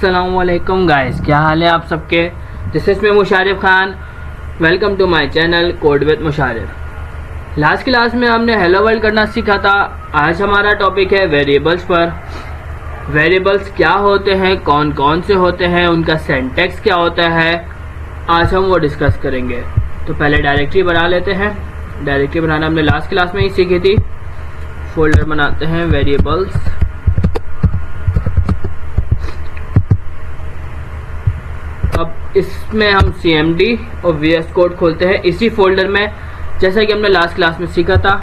अस्सलामुअलैकुम गाइस, क्या हाल है आप सबके। दिस इज मैं Musharif Khan. Welcome to my channel code with Musharif. Last class में हमने हेलो वर्ल्ड करना सीखा था। आज हमारा टॉपिक है वेरिएबल्स पर। वेरिएबल्स क्या होते हैं, कौन कौन से होते हैं, उनका सिंटैक्स क्या होता है, आज हम वो डिस्कस करेंगे। तो पहले डायरेक्टरी बना लेते हैं। डायरेक्टरी बनाना हमने लास्ट क्लास में ही सीखी थी। फोल्डर बनाते हैं वेरिएबल्स। अब इसमें हम CMD और VS कोड खोलते हैं इसी फोल्डर में, जैसा कि हमने लास्ट क्लास में सीखा था।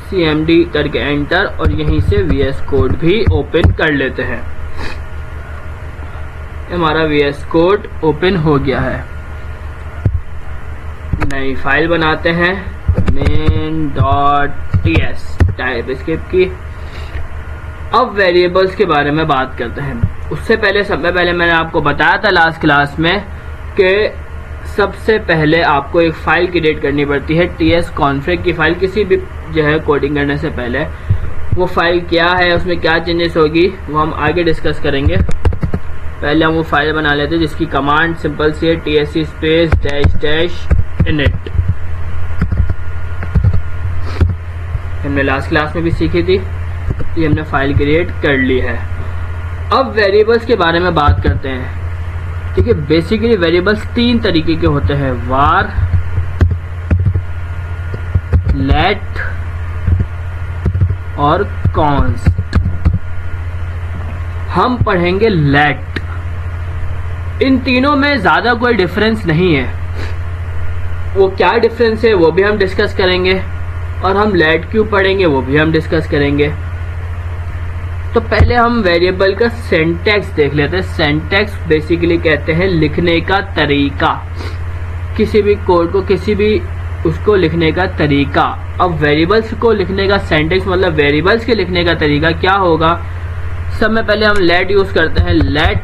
CMD करके एंटर और यहीं से VS कोड भी ओपन कर लेते हैं। हमारा VS कोड ओपन हो गया है। नई फाइल बनाते हैं main.ts, टाइप स्क्रिप्ट की। अब वेरिएबल्स के बारे में बात करते हैं। उससे पहले समय पहले मैंने आपको बताया था लास्ट क्लास में कि सबसे पहले आपको एक फाइल क्रिएट करनी पड़ती है, TS कॉन्फ़िग की फाइल। किसी भी जो है कोडिंग करने से पहले वो फाइल क्या है, उसमें क्या चेंजेस होगी, वो हम आगे डिस्कस करेंगे। पहले हम वो फाइल बना लेते हैं जिसकी कमांड सिंपल सी है, TSC स्पेस -- init। हमने लास्ट क्लास में भी सीखी थी। ये हमने फाइल क्रिएट कर ली है। अब वेरिएबल्स के बारे में बात करते हैं। देखिए, बेसिकली वेरिएबल्स तीन तरीके के होते हैं, var, let और const। हम पढ़ेंगे let। इन तीनों में ज्यादा कोई डिफरेंस नहीं है। वो क्या डिफरेंस है वो भी हम डिस्कस करेंगे, और हम let क्यों पढ़ेंगे वो भी हम डिस्कस करेंगे। तो पहले हम वेरिएबल का सिंटैक्स देख लेते हैं। सिंटैक्स बेसिकली कहते हैं लिखने का तरीका, किसी भी कोड को, किसी भी उसको लिखने का तरीका। अब वेरिएबल्स को लिखने का सिंटैक्स मतलब वेरिएबल्स के लिखने का तरीका क्या होगा। सब में पहले हम लेट यूज करते हैं, लेट,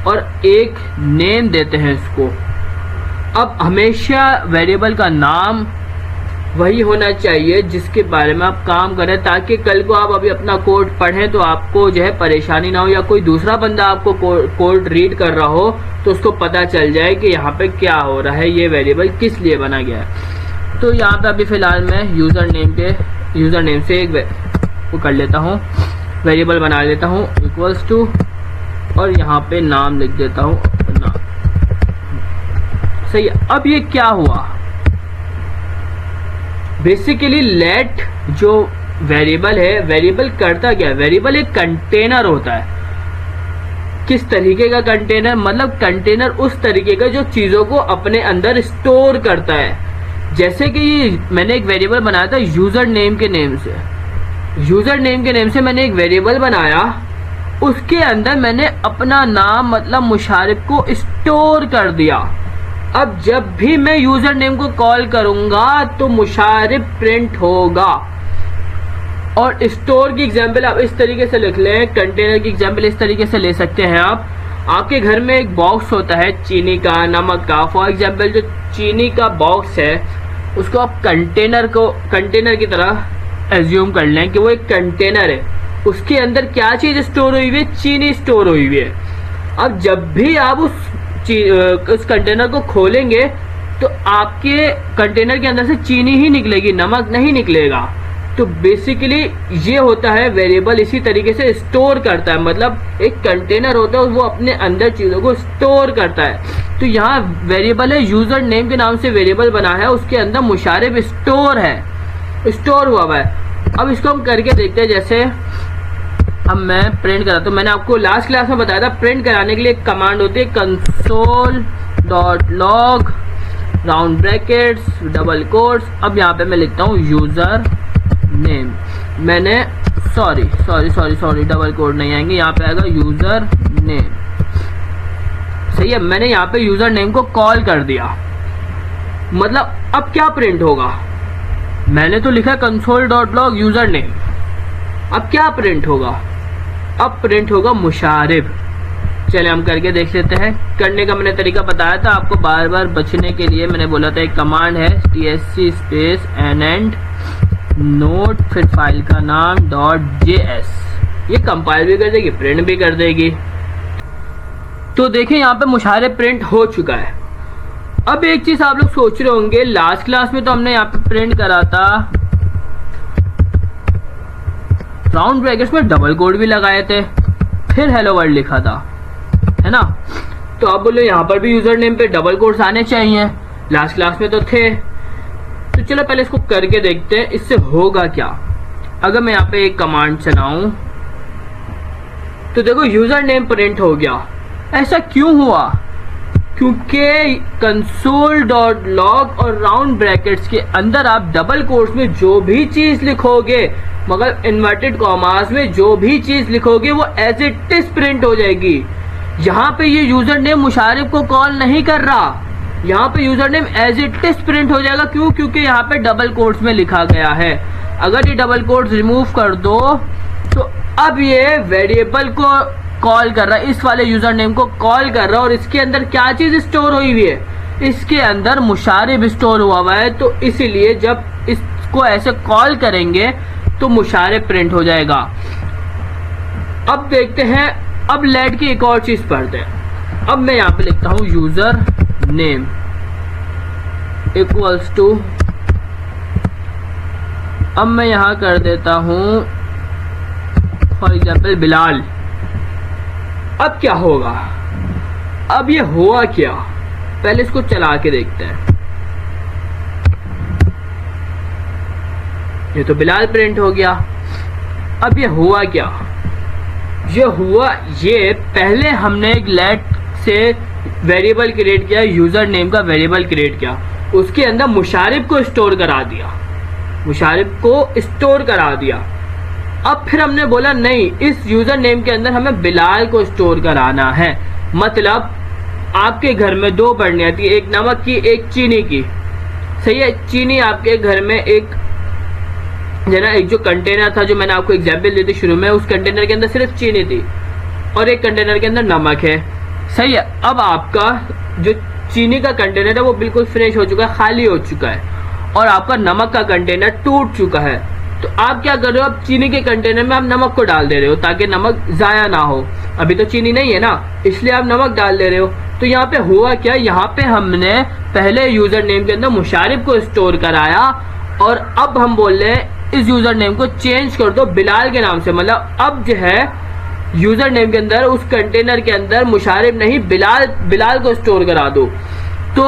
और एक नेम देते हैं इसको। अब हमेशा वेरिएबल का नाम वही होना चाहिए जिसके बारे में आप काम करें, ताकि कल को आप अभी अपना कोड पढ़ें तो आपको जो है परेशानी ना हो, या कोई दूसरा बंदा आपको कोड रीड कर रहा हो तो उसको पता चल जाए कि यहाँ पे क्या हो रहा है, ये वेरिएबल किस लिए बना गया है। तो यहाँ पे अभी फिलहाल मैं यूजर नेम से एक वो कर लेता हूँ, वेरिएबल बना लेता हूँ इक्वल्स टू, और यहाँ पे नाम लिख देता हूँ अपना। सही है। अब ये क्या हुआ, बेसिकली लेट जो वेरिएबल है, वेरिएबल करता क्या है, वेरिएबल एक कंटेनर होता है। किस तरीके का कंटेनर, मतलब कंटेनर उस तरीके का जो चीजों को अपने अंदर स्टोर करता है। जैसे कि मैंने एक वेरिएबल बनाया था यूजर नेम के नेम से। यूजर नेम के नेम से मैंने एक वेरिएबल बनाया, उसके अंदर मैंने अपना नाम मतलब मुशारिफ को स्टोर कर दिया। अब जब भी मैं यूजर नेम को कॉल करूंगा तो मुशारिफ प्रिंट होगा। और स्टोर की एग्जांपल आप इस तरीके से लिख लें, कंटेनर की एग्जांपल इस तरीके से ले सकते हैं आप। आपके घर में एक बॉक्स होता है चीनी का, नमक का। फॉर एग्जांपल जो चीनी का बॉक्स है उसको आप कंटेनर की तरह एज्यूम कर लें कि वो एक कंटेनर है। उसके अंदर क्या चीज स्टोर हुई हुई है, चीनी स्टोर हुई हुई है। अब जब भी आप उस कंटेनर को खोलेंगे तो आपके कंटेनर के अंदर से चीनी ही निकलेगी, नमक नहीं निकलेगा। तो बेसिकली ये होता है वेरिएबल, इसी तरीके से स्टोर करता है। मतलब एक कंटेनर होता है, वो अपने अंदर चीजों को स्टोर करता है। तो यहाँ वेरिएबल है, यूजर नेम के नाम से वेरिएबल बना है, उसके अंदर मुशारिफ स्टोर है, स्टोर हुआ है। अब इसको हम करके देखते हैं। जैसे अब मैं प्रिंट करा, तो मैंने आपको लास्ट क्लास में बताया था प्रिंट कराने के लिए एक कमांड होती है console.log round brackets double quotes. अब यहाँ पे मैं लिखता हूँ यूजर नेम। मैंने सॉरी डबल कोड नहीं आएंगे, यहाँ पे आएगा यूजर नेम। सही है। मैंने यहाँ पे यूजर नेम को कॉल कर दिया। मतलब अब क्या प्रिंट होगा, मैंने तो लिखा console.log यूजर नेम। अब क्या प्रिंट होगा, अब प्रिंट होगा मुशारिफ। चले हम करके देख लेते हैं। करने का मैंने तरीका बताया था आपको, बार बार बचने के लिए मैंने बोला था एक कमांड है TSC स्पेस and नोट, फिर फाइल का नाम .js। ये कंपाइल भी कर देगी, प्रिंट भी कर देगी। तो देखें यहाँ पे मुशारिफ प्रिंट हो चुका है। अब एक चीज आप लोग सोच रहे होंगे, लास्ट क्लास में तो हमने यहाँ पे प्रिंट करा था राउंड ब्रैकेट्स में डबल कोड भी लगाए थे, फिर हेलो वर्ल्ड लिखा था, है ना। तो आप बोले यहाँ पर भी यूजर नेम पे डबल कोड्स आने चाहिए, लास्ट क्लास में तो थे। तो चलो पहले इसको करके देखते हैं इससे होगा क्या। अगर मैं यहाँ पे एक कमांड चलाऊं तो देखो यूजर नेम प्रिंट हो गया। ऐसा क्यों हुआ? क्योंकि console.log और राउंड ब्रैकेट्स के अंदर आप डबल कोट्स में जो भी चीज लिखोगे, मगर इन्वर्टेड कॉमास में जो भी चीज लिखोगे वो एज इट इज प्रिंट हो जाएगी। यहाँ पे ये यूजर नेम मुशारिफ को कॉल नहीं कर रहा, यहाँ पे user name as it is print हो जाएगा। क्यों? क्योंकि यहाँ पे डबल कोट्स में लिखा गया है। अगर ये डबल कोट्स रिमूव कर दो तो अब ये वेरिएबल को कॉल कर रहा है, इस वाले यूजर नेम को कॉल कर रहा है, और इसके अंदर क्या चीज स्टोर हुई हुई है? इसके अंदर मुशारिफ स्टोर हुआ है। तो इसीलिए जब इसको ऐसे कॉल करेंगे तो मुशारिफ प्रिंट हो जाएगा। अब देखते हैं, अब लेट की एक और चीज पढ़ते हैं। अब मैं यहाँ पे लिखता हूं यूजर नेम इक्वल्स टू, अब मैं यहां कर देता हूं फॉर एग्जाम्पल बिलाल। अब क्या होगा? अब ये हुआ क्या, पहले इसको चला के देखते हैं। ये तो बिलाल प्रिंट हो गया। अब ये हुआ क्या? ये हुआ, ये पहले हमने एक लेट से वेरिएबल क्रिएट किया, यूजर नेम का वेरिएबल क्रिएट किया, उसके अंदर मुशारिफ को स्टोर करा दिया, मुशारिफ को स्टोर करा दिया। अब फिर हमने बोला नहीं, इस यूजर नेम के अंदर हमें बिलाल को स्टोर कराना है। मतलब आपके घर में दो बर्नियां थी, एक नमक की एक चीनी की, सही है। चीनी आपके घर में एक जना, एक जो कंटेनर था जो मैंने आपको एग्जाम्पल दी थी शुरू में, उस कंटेनर के अंदर सिर्फ चीनी थी और एक कंटेनर के अंदर नमक है, सही है। अब आपका जो चीनी का कंटेनर है वो बिल्कुल फिनिश हो चुका है, खाली हो चुका है, और आपका नमक का कंटेनर टूट चुका है। तो आप क्या कर रहे हो? अब चीनी के कंटेनर में आप नमक को डाल दे रहे हो ताकि नमक जाया ना हो। अभी तो चीनी नहीं है ना, इसलिए आप नमक डाल दे रहे हो। तो यहाँ पे हुआ क्या? यहाँ पे हमने पहले यूजर नेम के अंदर मुशारिफ को स्टोर कराया, और अब हम बोल रहे हैं इस यूजर नेम को चेंज कर दो बिलाल के नाम से। मतलब अब जो है यूजर नेम के अंदर उस कंटेनर के अंदर मुशारिफ नहीं बिलाल को स्टोर करा दो। तो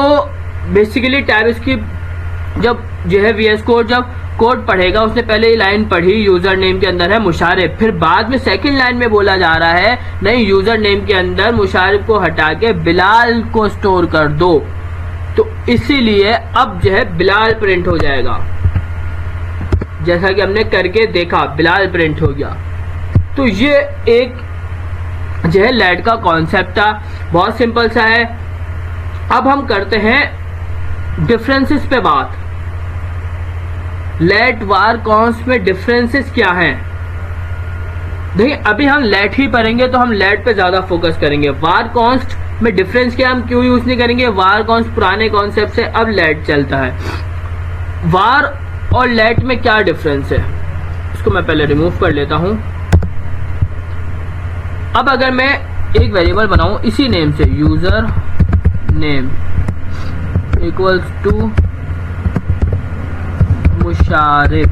बेसिकली टाइपस्क्रिप्ट जब जो है VS कोड जब कोड पढ़ेगा, उसने पहले ही लाइन पढ़ी यूजर नेम के अंदर है मुशारिफ, फिर बाद में सेकंड लाइन में बोला जा रहा है नहीं, यूजर नेम के अंदर मुशारिफ को हटा के बिलाल को स्टोर कर दो। तो इसीलिए अब जो है बिलाल प्रिंट हो जाएगा, जैसा कि हमने करके देखा, बिलाल प्रिंट हो गया। तो ये एक जो है लेट का कॉन्सेप्ट था, बहुत सिंपल सा है। अब हम करते हैं डिफरेंसेस पे बात। लेट वार कॉन्स्ट में डिफरेंसेस क्या हैं? देखिए अभी हम लेट ही पढ़ेंगे तो हम लेट पे ज्यादा फोकस करेंगे। वार कॉन्स्ट में डिफरेंस क्या हम क्यों यूज नहीं करेंगे? वार कॉन्स्ट पुराने कॉन्सेप्ट से अब लेट चलता है। वार और लेट में क्या डिफरेंस है, इसको मैं पहले रिमूव कर लेता हूं। अब अगर मैं एक वेरिएबल बनाऊं इसी नेम से, यूजर नेम इक्वल्स टू मुशारिफ,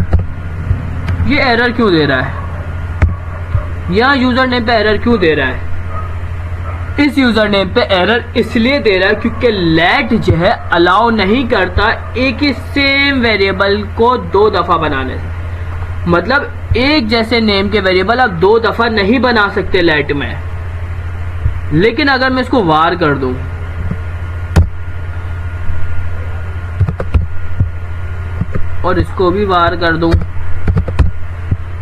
ये एरर क्यों दे रहा है? यहां यूजर नेम पे एरर क्यों दे रहा है? इस यूजर नेम पे एरर इसलिए दे रहा है क्योंकि लेट जो है अलाउ नहीं करता एक ही सेम वेरिएबल को दो दफा बनाने से। मतलब एक जैसे नेम के वेरिएबल आप दो दफा नहीं बना सकते लेट में। लेकिन अगर मैं इसको वार कर दूं और इसको भी वार कर दूं,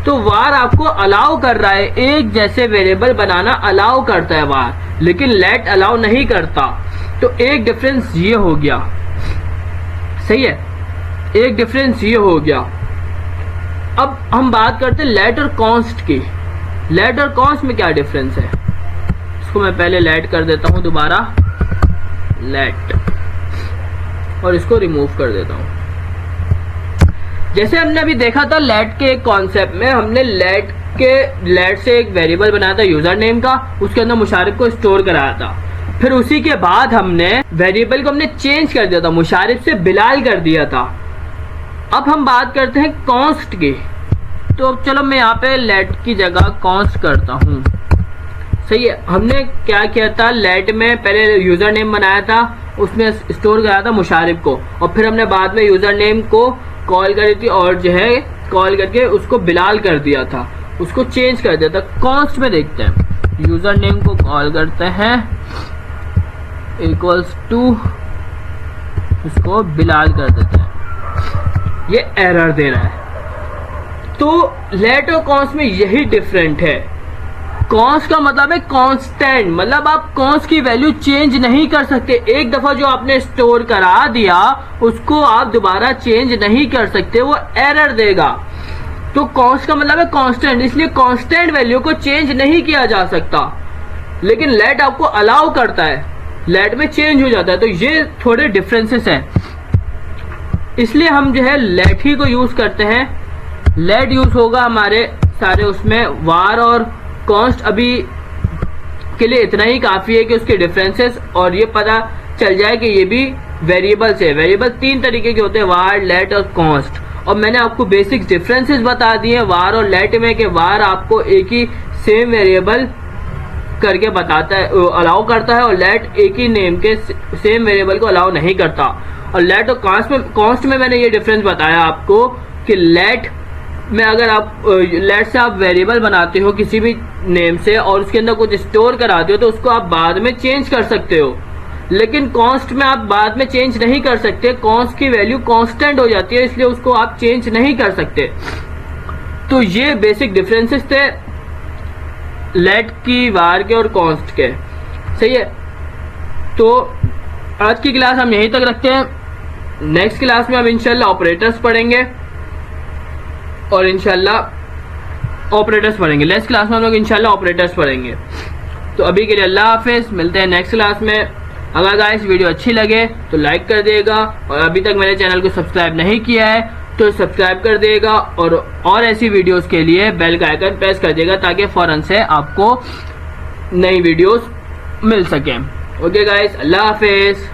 तो वार आपको अलाउ कर रहा है, एक जैसे वेरिएबल बनाना अलाउ करता है वार, लेकिन लेट अलाउ नहीं करता। तो एक डिफरेंस ये हो गया, सही है, एक डिफरेंस ये हो गया। अब हम बात करते हैं लेट और कॉन्स्ट की। लेट और कॉन्स्ट में क्या डिफरेंस है? इसको मैं पहले लेट कर देता हूं, दोबारा लेट, और इसको रिमूव कर देता हूं। जैसे हमने अभी देखा था लेट के एक कॉन्सेप्ट में, हमने लेट से एक वेरिएबल बनाया था यूजर नेम का, उसके अंदर मुशारिफ को स्टोर कराया था। फिर उसी के बाद हमने वेरिएबल को हमने चेंज कर दिया था, मुशारिफ से बिलाल कर दिया था। अब हम बात करते हैं कॉन्स्ट की। तो अब चलो मैं यहाँ पे लेट की जगह कॉन्स्ट करता हूँ। सही है, हमने क्या किया था, लेट में पहले यूजर नेम बनाया था, उसमें स्टोर कराया था मुशारिफ को, और फिर हमने बाद में यूजर नेम को कॉल करी थी और जो है कॉल करके उसको बिलाल कर दिया था, उसको चेंज कर दिया था। कॉन्स्ट में देखते हैं, यूजर नेम को कॉल करते हैं इक्वल्स टू, उसको बिलाल कर देते हैं, ये एरर दे रहा है। तो लेट और कॉन्स्ट में यही डिफरेंट है। कॉन्स्ट का मतलब है कांस्टेंट, मतलब आप कॉन्स्ट की वैल्यू चेंज नहीं कर सकते। एक दफा जो आपने स्टोर करा दिया उसको आप दोबारा चेंज नहीं कर सकते, वो एरर देगा। तो कॉन्स्ट का मतलब है कांस्टेंट, इसलिए कांस्टेंट वैल्यू को चेंज नहीं किया जा सकता। लेकिन लेट आपको अलाउ करता है, लेट में चेंज हो जाता है। तो ये थोड़े डिफरेंसेस हैं, इसलिए हम जो है लेट ही को यूज करते हैं। लेट यूज होगा हमारे सारे उसमें, वार और कॉन्स्ट अभी के लिए इतना ही काफी है कि उसके डिफरेंसेस और ये पता चल जाए कि ये भी वेरिएबल से। वेरिएबल 3 तरीके के होते हैं, वार, लेट और कॉन्स्ट। और मैंने आपको बेसिक डिफरेंसेस बता दिए वार और लेट में, कि वार आपको एक ही सेम वेरिएबल करके बताता है, अलाउ करता है, और लेट एक ही नेम के सेम वेरिएबल को अलाउ नहीं करता। और लेट और कॉन्स्ट में मैंने ये डिफरेंस बताया आपको कि लेट में अगर आप लेट से आप वेरिएबल बनाते हो किसी भी नेम से और उसके अंदर कुछ स्टोर कराते हो तो उसको आप बाद में चेंज कर सकते हो। लेकिन कॉन्स्ट में आप बाद में चेंज नहीं कर सकते, कॉन्स्ट की वैल्यू कांस्टेंट हो जाती है, इसलिए उसको आप चेंज नहीं कर सकते। तो ये बेसिक डिफरेंसेस थे लेट की, वार के और कॉन्स्ट के। सही है, तो आज की क्लास हम यहीं तक रखते हैं। नेक्स्ट क्लास में हम इंशाल्लाह ऑपरेटर्स पढ़ेंगे और इंशाल्लाह ऑपरेटर्स पढ़ेंगे। नेक्स्ट क्लास में हम लोग इंशाल्लाह ऑपरेटर्स पढ़ेंगे। तो अभी के लिए अल्लाह हाफिज, मिलते हैं नेक्स्ट क्लास में। अगर गाइस वीडियो अच्छी लगे तो लाइक कर देगा, और अभी तक मेरे चैनल को सब्सक्राइब नहीं किया है तो सब्सक्राइब कर देगा, और ऐसी वीडियोस के लिए बेल का आइकन प्रेस कर देगा ताकि फौरन से आपको नई वीडियोस मिल सके। ओके गाइस, अल्लाह हाफिज।